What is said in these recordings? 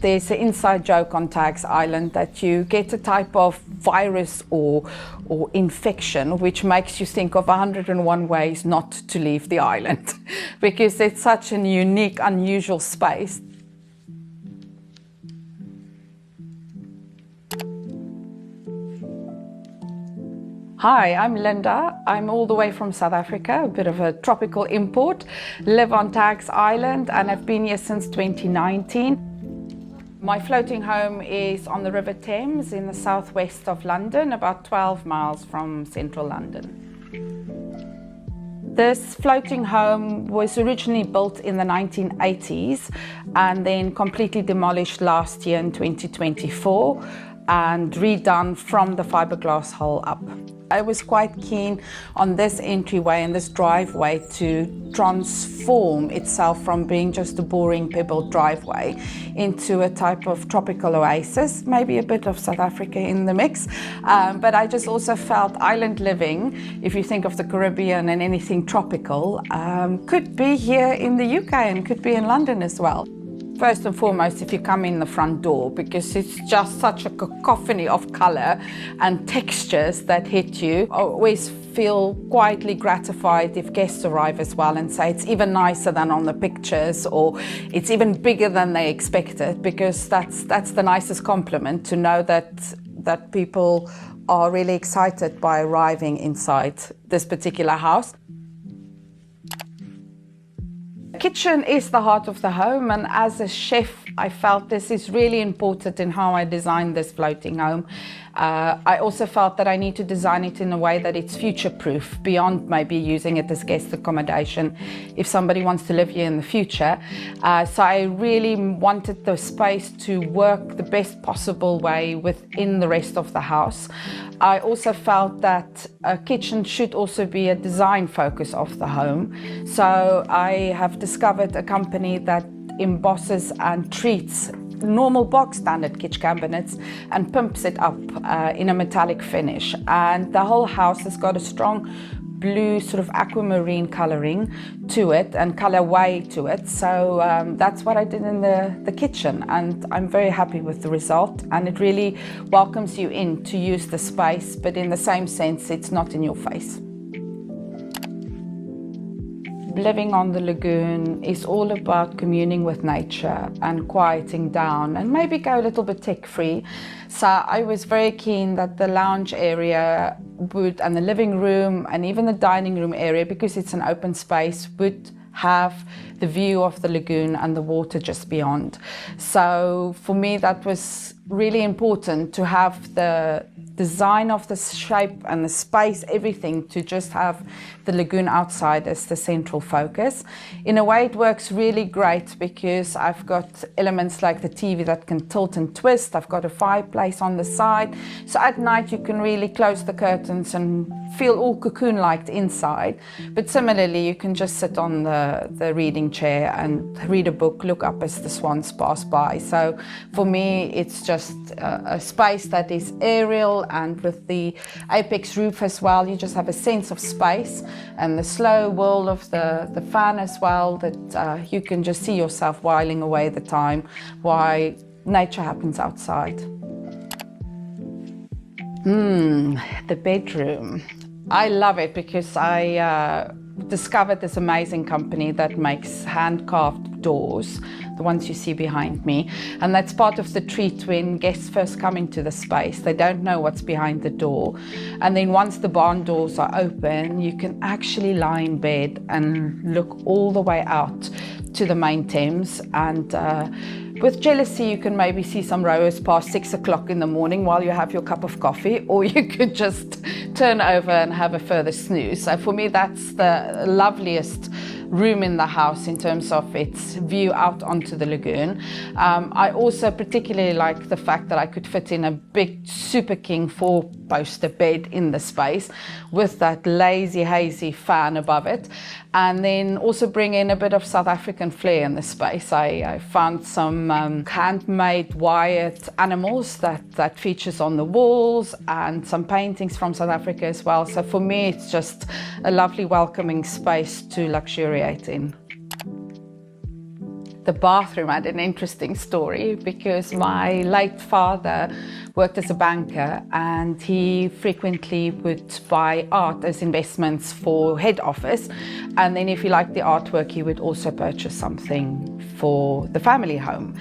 There's an inside joke on Tagg's Island that you get a type of virus or infection which makes you think of 101 ways not to leave the island because it's such a unique, unusual space. Hi, I'm Linda. I'm all the way from South Africa, a bit of a tropical import. Live on Tagg's Island and I've been here since 2019. My floating home is on the River Thames in the southwest of London, about 12 miles from central London. This floating home was originally built in the 1980s and then completely demolished last year in 2024 and redone from the fiberglass hull up. I was quite keen on this entryway and this driveway to transform itself from being just a boring pebbled driveway into a type of tropical oasis, maybe a bit of South Africa in the mix. But I just also felt island living, if you think of the Caribbean and anything tropical, could be here in the UK and could be in London as well. First and foremost, if you come in the front door, because it's just such a cacophony of colour and textures that hit you. I always feel quietly gratified if guests arrive as well and say it's even nicer than on the pictures or it's even bigger than they expected, because that's the nicest compliment, to know that people are really excited by arriving inside this particular house. Kitchen is the heart of the home, and as a chef I felt this is really important in how I designed this floating home. I also felt that I need to design it in a way that it's future-proof, beyond maybe using it as guest accommodation if somebody wants to live here in the future. So I really wanted the space to work the best possible way within the rest of the house. I also felt that a kitchen should also be a design focus of the home. So I have discovered a company that embosses and treats normal box standard kitchen cabinets and pimps it up in a metallic finish, and the whole house has got a strong blue sort of aquamarine colouring to it and colourway to it. So that's what I did in the kitchen, and I'm very happy with the result, and it really welcomes you in to use the space, but in the same sense it's not in your face. Living on the lagoon is all about communing with nature and quieting down and maybe go a little bit tech-free. So I was very keen that the lounge area would, and the living room and even the dining room area, because it's an open space, would have the view of the lagoon and the water just beyond. So for me that was really important, to have the design of the shape and the space, everything, to just have the lagoon outside as the central focus. In a way it works really great because I've got elements like the TV that can tilt and twist. I've got a fireplace on the side, so at night you can really close the curtains and feel all cocoon-like inside. But similarly you can just sit on the reading chair and read a book, look up as the swans pass by. So for me it's just a space that is aerial, and with the apex roof as well, you just have a sense of space and the slow whirl of the fan as well, that you can just see yourself whiling away the time while nature happens outside. The bedroom. I love it because I discovered this amazing company that makes hand-carved doors, the ones you see behind me, and that's part of the treat when guests first come into the space. They don't know what's behind the door, and then once the barn doors are open you can actually lie in bed and look all the way out to the main Thames, and with jealousy you can maybe see some rowers past 6 o'clock in the morning while you have your cup of coffee, or you could just turn over and have a further snooze. So for me that's the loveliest room in the house in terms of its view out onto the lagoon. I also particularly like the fact that I could fit in a big Super King 4-poster bed in the space with that lazy hazy fan above it, and then also bring in a bit of South African flair in the space. I found some handmade wired animals that features on the walls, and some paintings from South Africa as well. So for me it's just a lovely welcoming space to luxuriate in. The bathroom had an interesting story because my late father worked as a banker and he frequently would buy art as investments for head office, and then if he liked the artwork he would also purchase something for the family home.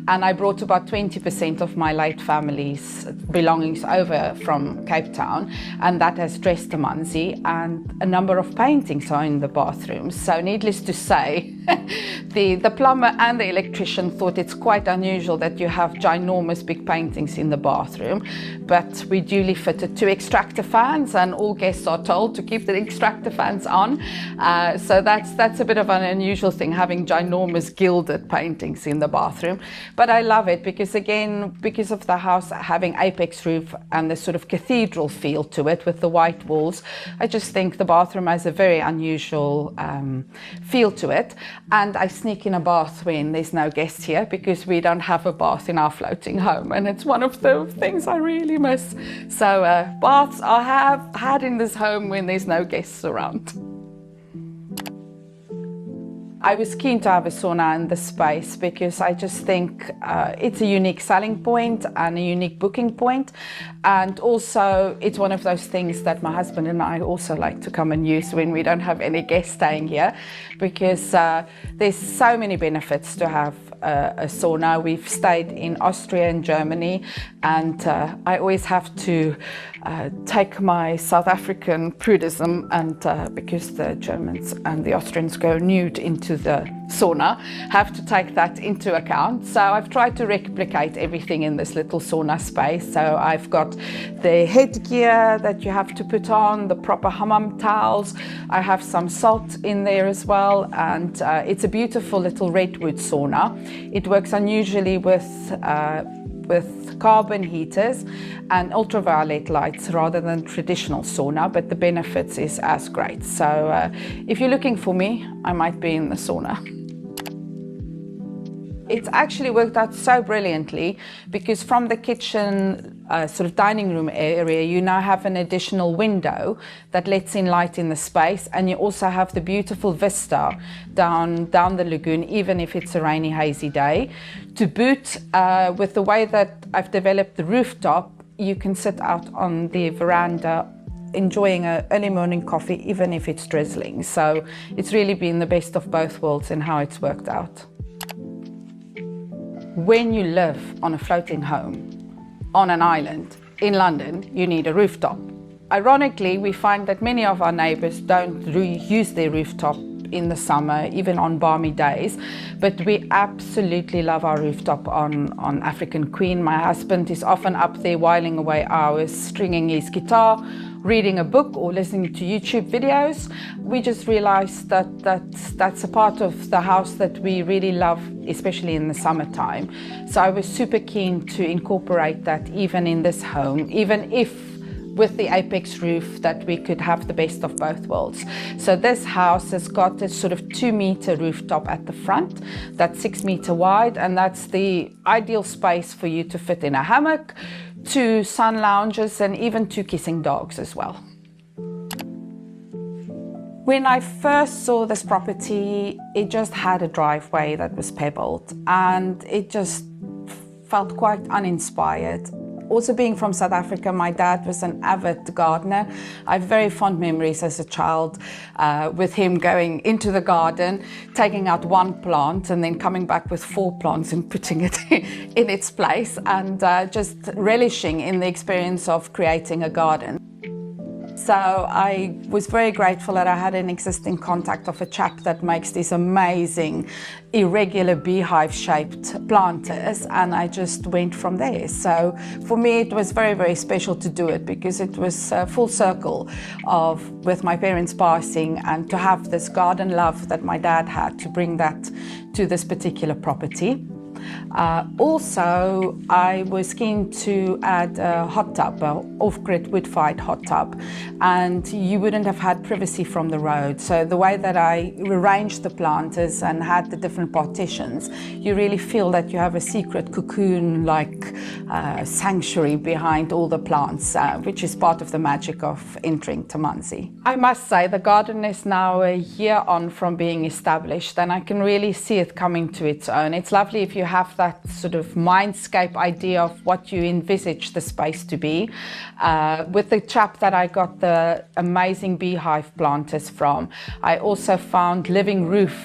And I brought about 20% of my late family's belongings over from Cape Town, and that has dressed the manzi, and a number of paintings are in the bathrooms. So needless to say, the plumber and the electrician thought it's quite unusual that you have ginormous big paintings in the bathroom, but we duly fitted 2 extractor fans, and all guests are told to keep the extractor fans on. So that's a bit of an unusual thing, having ginormous gilded paintings in the bathroom. But I love it because, again, because of the house having apex roof and the sort of cathedral feel to it with the white walls, I just think the bathroom has a very unusual feel to it. And I sneak in a bath when there's no guests here because we don't have a bath in our floating home, and it's one of the things I really miss. So baths I have had in this home when there's no guests around. I was keen to have a sauna in this space because I just think it's a unique selling point and a unique booking point. And also it's one of those things that my husband and I also like to come and use when we don't have any guests staying here, because there's so many benefits to have a sauna. We've stayed in Austria and Germany, and I always have to take my South African prudism, and because the Germans and the Austrians go nude into the sauna, have to take that into account. So I've tried to replicate everything in this little sauna space. So I've got the headgear that you have to put on, the proper hammam towels. I have some salt in there as well, and it's a beautiful little redwood sauna. It works unusually with carbon heaters and ultraviolet lights rather than traditional sauna, but the benefits is as great. So if you're looking for me, I might be in the sauna. It's actually worked out so brilliantly because from the kitchen sort of dining room area, you now have an additional window that lets in light in the space, and you also have the beautiful vista down the lagoon, even if it's a rainy, hazy day. To boot, with the way that I've developed the rooftop, you can sit out on the veranda enjoying an early morning coffee, even if it's drizzling. So it's really been the best of both worlds in how it's worked out. When you live on a floating home on an island in London, you need a rooftop. Ironically, we find that many of our neighbours don't use their rooftop in the summer, even on balmy days, but we absolutely love our rooftop on African Queen. My husband is often up there whiling away hours, stringing his guitar, reading a book or listening to YouTube videos. We just realized that that's a part of the house that we really love, especially in the summertime. So I was super keen to incorporate that even in this home, even if with the apex roof, that we could have the best of both worlds. So this house has got a sort of 2-meter rooftop at the front, that's 6 meter wide, and that's the ideal space for you to fit in a hammock, 2 sun lounges, and even 2 kissing dogs as well. When I first saw this property, it just had a driveway that was pebbled, and it just felt quite uninspired. Also, being from South Africa, my dad was an avid gardener. I have very fond memories as a child with him going into the garden, taking out 1 plant and then coming back with 4 plants and putting it in its place, and just relishing in the experience of creating a garden. So I was very grateful that I had an existing contact of a chap that makes these amazing irregular beehive-shaped planters, and I just went from there. So for me it was very, very special to do it because it was a full circle with my parents passing, and to have this garden love that my dad had, to bring that to this particular property. Also, I was keen to add a hot tub, an off-grid wood-fired hot tub, and you wouldn't have had privacy from the road. So the way that I arranged the planters and had the different partitions, you really feel that you have a secret cocoon-like sanctuary behind all the plants, which is part of the magic of entering Tamansi. I must say the garden is now a year on from being established, and I can really see it coming to its own. It's lovely if you have that sort of mindscape idea of what you envisage the space to be. With the chap that I got the amazing beehive planters from, I also found living roofs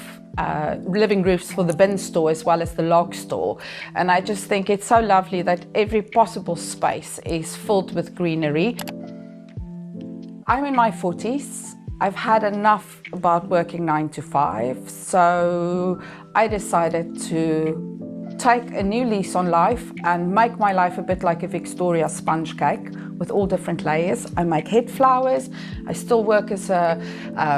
for the bin store as well as the log store, and I just think it's so lovely that every possible space is filled with greenery. I'm in my 40s. I've had enough about working 9 to 5, so I decided to take a new lease on life and make my life a bit like a Victoria sponge cake with all different layers. I make head flowers. I still work as a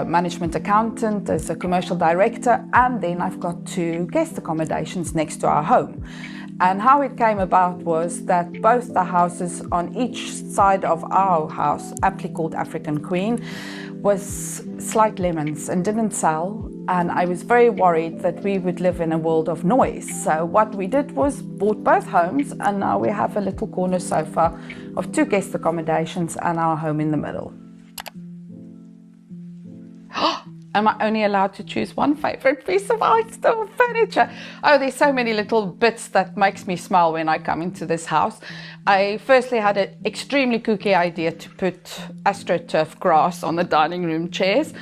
management accountant, as a commercial director, and then I've got 2 guest accommodations next to our home. And how it came about was that both the houses on each side of our house, aptly called African Queen, was slight lemons and didn't sell. And I was very worried that we would live in a world of noise. So what we did was bought both homes, and now we have a little corner sofa of 2 guest accommodations and our home in the middle. Am I only allowed to choose one favorite piece of furniture? Oh, there's so many little bits that makes me smile when I come into this house. I firstly had an extremely kooky idea to put astroturf grass on the dining room chairs.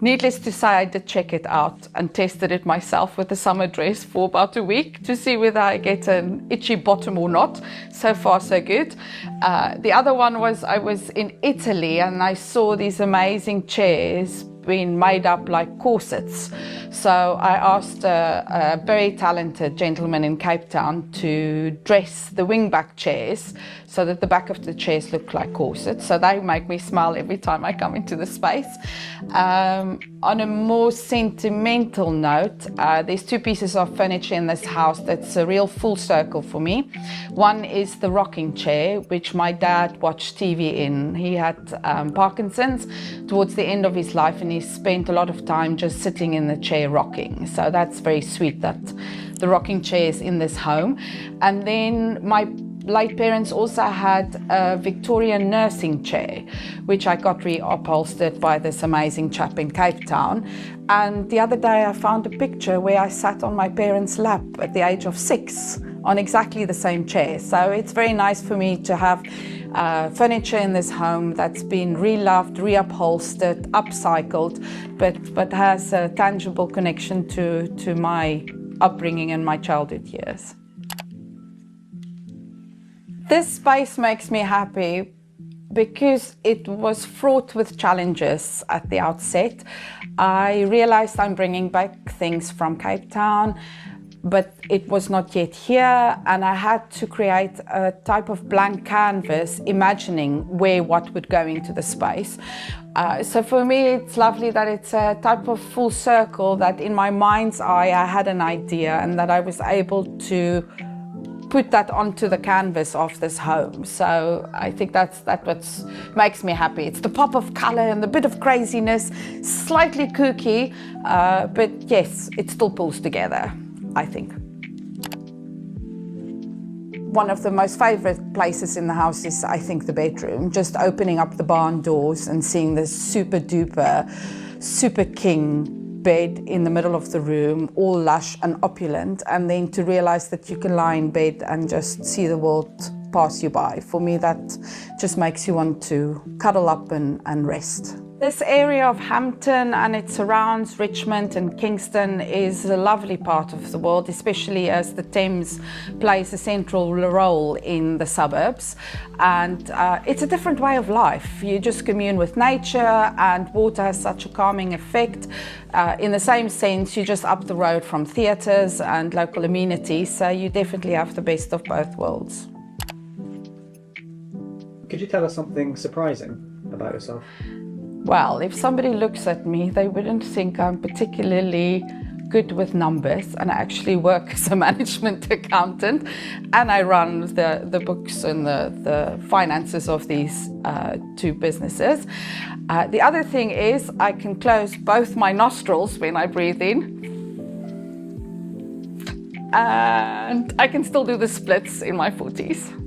Needless to say, I did check it out and tested it myself with a summer dress for about a week to see whether I get an itchy bottom or not. So far, so good. The other one was I was in Italy and I saw these amazing chairs being made up like corsets. So I asked a very talented gentleman in Cape Town to dress the wingback chairs so that the back of the chairs look like corsets. So they make me smile every time I come into the space. On a more sentimental note, there's 2 pieces of furniture in this house that's a real full circle for me. One is the rocking chair, which my dad watched TV in. He had Parkinson's towards the end of his life, and he spent a lot of time just sitting in the chair rocking. So that's very sweet that the rocking chair is in this home. And then my late parents also had a Victorian nursing chair, which I got reupholstered by this amazing chap in Cape Town. And the other day I found a picture where I sat on my parents' lap at the age of 6 on exactly the same chair. So it's very nice for me to have furniture in this home that's been reloved, reupholstered, upcycled, but has a tangible connection to my upbringing and my childhood years. This space makes me happy because it was fraught with challenges at the outset. I realized I'm bringing back things from Cape Town, but it was not yet here, and I had to create a type of blank canvas imagining where what would go into the space. So for me, it's lovely that it's a type of full circle, that in my mind's eye I had an idea and that I was able to put that onto the canvas of this home. So I think that's what makes me happy. It's the pop of color and the bit of craziness, slightly kooky, but yes, it still pulls together, I think. One of the most favorite places in the house is, I think, the bedroom. Just opening up the barn doors and seeing this super duper, super king bed in the middle of the room, all lush and opulent, and then to realize that you can lie in bed and just see the world pass you by. For me, that just makes you want to cuddle up and rest. This area of Hampton and its surrounds, Richmond and Kingston, is a lovely part of the world, especially as the Thames plays a central role in the suburbs. And it's a different way of life. You just commune with nature, and water has such a calming effect. In the same sense, you're just up the road from theatres and local amenities, so you definitely have the best of both worlds. Could you tell us something surprising about yourself? Well, if somebody looks at me, they wouldn't think I'm particularly good with numbers, and I actually work as a management accountant, and I run the books and the finances of these 2 businesses. The other thing is I can close both my nostrils when I breathe in and I can still do the splits in my 40s.